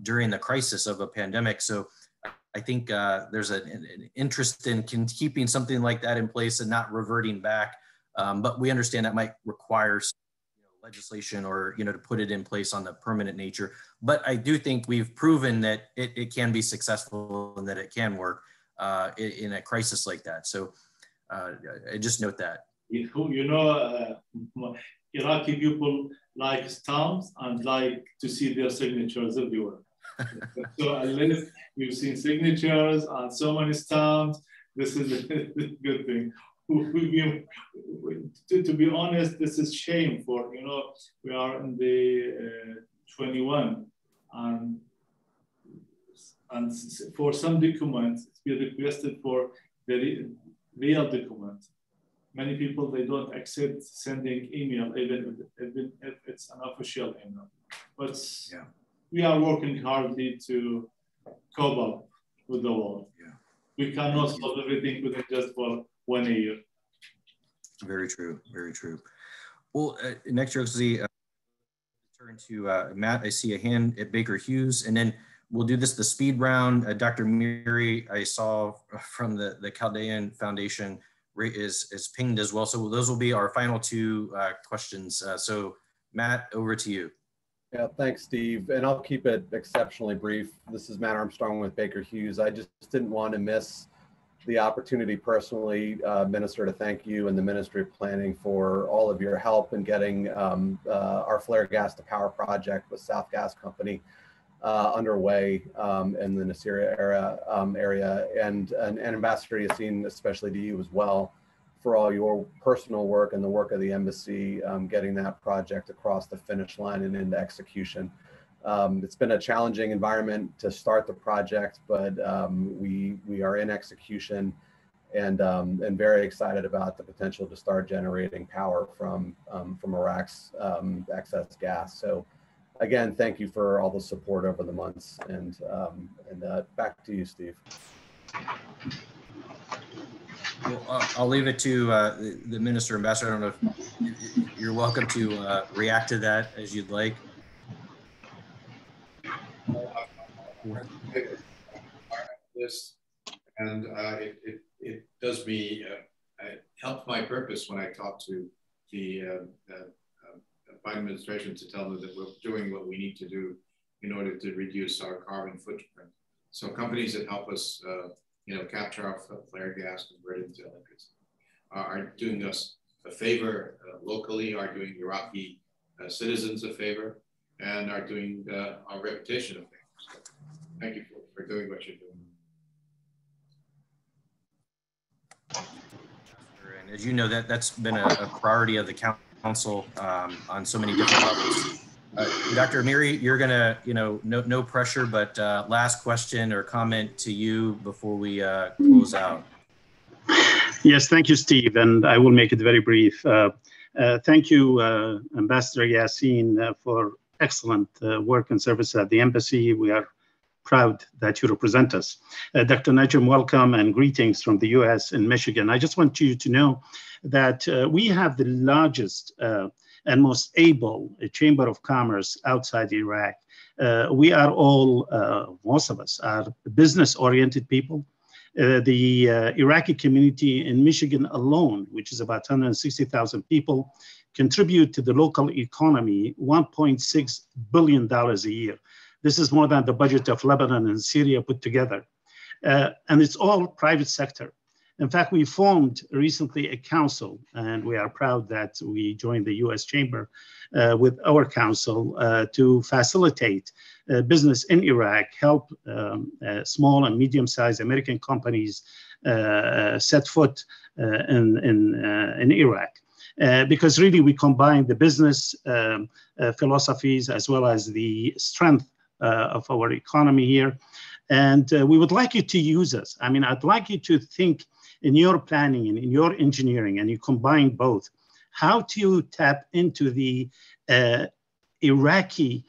during the crisis of a pandemic. So I think there's an interest in keeping something like that in place and not reverting back. But we understand that might require legislation or to put it in place on the permanent nature. But I do think we've proven that it can be successful and that it can work in a crisis like that. So I just note that. Iraqi people like stamps and like to see their signatures everywhere. So unless you've seen signatures and so many stamps, this is a good thing. To be honest, this is shame for, we are in the 21 and for some documents, it's been requested for the real document. Many people, they don't accept sending email, even if it's an official email. But yeah, we are working hardly to cope up with the world. Yeah. We cannot solve everything within just for 1 year. Very true, very true. Well, next, Your Excellency, turn to Matt. I see a hand at Baker Hughes, and then we'll do this the speed round. Dr. Miri, I saw from the Chaldean Foundation is pinged as well. So those will be our final 2 questions. So Matt, over to you. Yeah, thanks, Steve. And I'll keep it exceptionally brief. This is Matt Armstrong with Baker Hughes. I just didn't want to miss the opportunity personally, Minister, to thank you and the Ministry of Planning for all of your help in getting our flare gas to power project with South Gas Company underway in the Nasiriyah area, and Ambassador Yassine, especially to you as well, for all your personal work and the work of the embassy, getting that project across the finish line and into execution. It's been a challenging environment to start the project, but we are in execution and very excited about the potential to start generating power from Iraq's excess gas. So again, thank you for all the support over the months, and back to you, Steve. Well, I'll leave it to the Minister, Ambassador. I don't know if you're welcome to react to that as you'd like. This and it does me it helps my purpose when I talk to the Biden administration to tell them that we're doing what we need to do in order to reduce our carbon footprint. So companies that help us, capture our flare gas, convert it into electricity, are doing us a favor locally, are doing Iraqi citizens a favor, and are doing our reputation a favor. So thank you for doing what you're doing. And as you know, that's been a priority of the council on so many different levels. Dr. Amiri, you're gonna, no pressure, but last question or comment to you before we close out. Yes, thank you, Steve, and I will make it very brief. Thank you, Ambassador Yassin, for excellent work and service at the embassy. We are proud that you represent us. Dr. Najm, welcome and greetings from the U.S. in Michigan. I just want you to know that we have the largest and most able Chamber of Commerce outside Iraq. We are all, most of us are business-oriented people. The Iraqi community in Michigan alone, which is about 160,000 people, contribute to the local economy $1.6 billion a year. This is more than the budget of Lebanon and Syria put together. And it's all private sector. In fact, we formed recently a council, and we are proud that we joined the U.S. Chamber with our council to facilitate business in Iraq, help small and medium-sized American companies set foot in Iraq. Because really we combine the business philosophies as well as the strength of our economy here. And we would like you to use us. I mean, I'd like you to think in your planning and in your engineering, and you combine both, how to tap into the Iraqi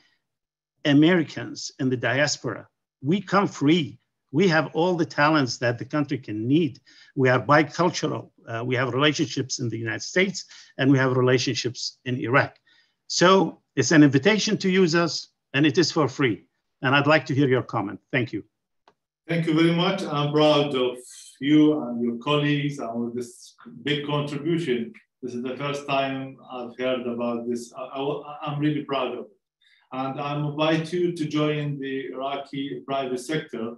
Americans in the diaspora. We come free. We have all the talents that the country can need. We are bicultural. We have relationships in the United States, and we have relationships in Iraq. So it's an invitation to use us, and it is for free. And I'd like to hear your comment. Thank you. Thank you very much. I'm proud of you and your colleagues and with this big contribution. This is the first time I've heard about this. I'm really proud of it. And I invite you to join the Iraqi private sector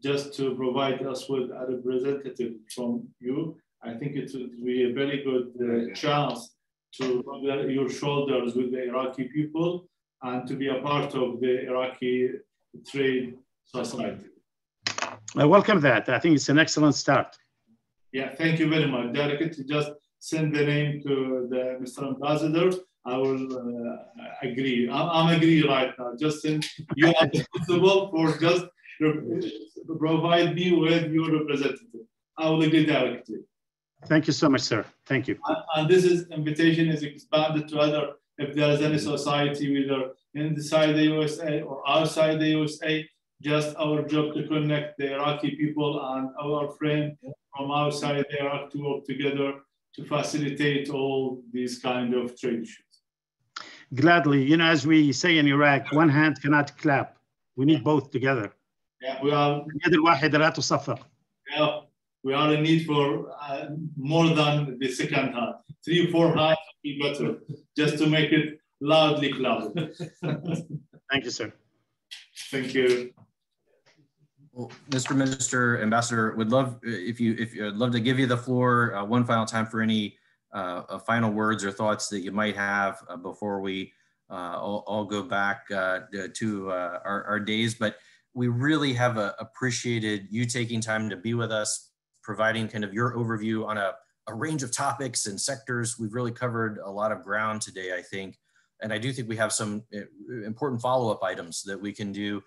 just to provide us with a representative from you. I think it would be a very good chance to rub your shoulders with the Iraqi people and to be a part of the Iraqi trade society. I welcome that. I think it's an excellent start. Yeah, thank you very much. Derek, just send the name to the Mr. Ambassador. I will agree. I'm agree right now. Just send, you are responsible for just provide me with your representative. I will agree directly. Thank you so much, sir. Thank you. And this invitation is expanded to other, if there is any society, whether inside the USA or outside the USA, just our job to connect the Iraqi people and our friends from outside Iraq to work together to facilitate all these kind of trade issues. Gladly, as we say in Iraq, one hand cannot clap. We need both together. Yeah, we are. Yeah, we are in need for more than the second hand. 3 or 4 hands would be better, just to make it loudly clapped. Thank you, sir. Thank you. Well, Mr. Minister, Ambassador, would love if I'd love to give you the floor one final time for any final words or thoughts that you might have before we all go back to our days. But we really have appreciated you taking time to be with us, providing kind of your overview on a range of topics and sectors. We've really covered a lot of ground today, I think. And I do think we have some important follow-up items that we can do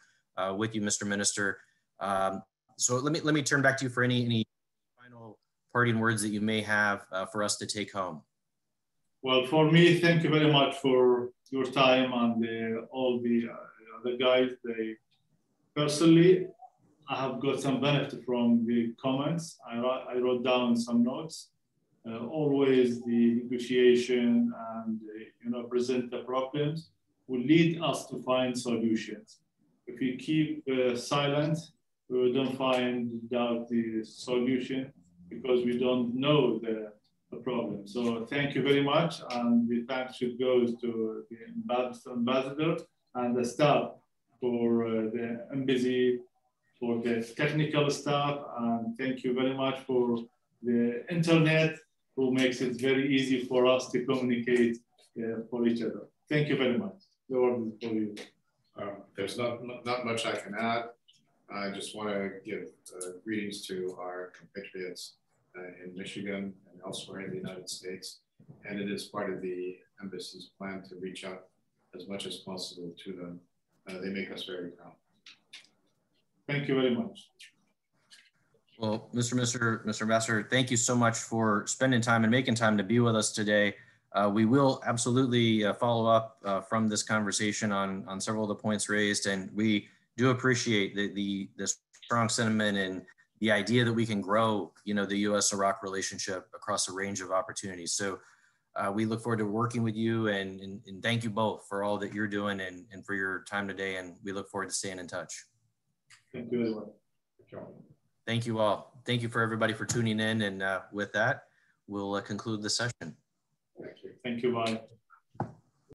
with you, Mr. Minister. So let me turn back to you for any final parting words that you may have for us to take home. Well, for me, thank you very much for your time and all the guys. Personally, I have got some benefit from the comments. I wrote down some notes. Always the negotiation and present the problems will lead us to find solutions. If we keep silent, we don't find out the solution because we don't know the problem. So thank you very much, and the thanks should go to the ambassador and the staff for the embassy for the technical staff, and thank you very much for the internet, who makes it very easy for us to communicate for each other. Thank you very much. The word is for you. There's not much I can add. I just want to give greetings to our compatriots in Michigan and elsewhere in the United States. And it is part of the embassy's plan to reach out as much as possible to them. They make us very proud. Thank you very much. Well, Mr. Ambassador, thank you so much for spending time and making time to be with us today. We will absolutely follow up from this conversation on several of the points raised, and we do appreciate the strong sentiment and the idea that we can grow, the U.S. Iraq relationship across a range of opportunities. So we look forward to working with you, and thank you both for all that you're doing and for your time today. And we look forward to staying in touch. Thank you very much. Thank you all. Thank you for everybody for tuning in. And with that, we'll conclude the session. Thank you. Bye.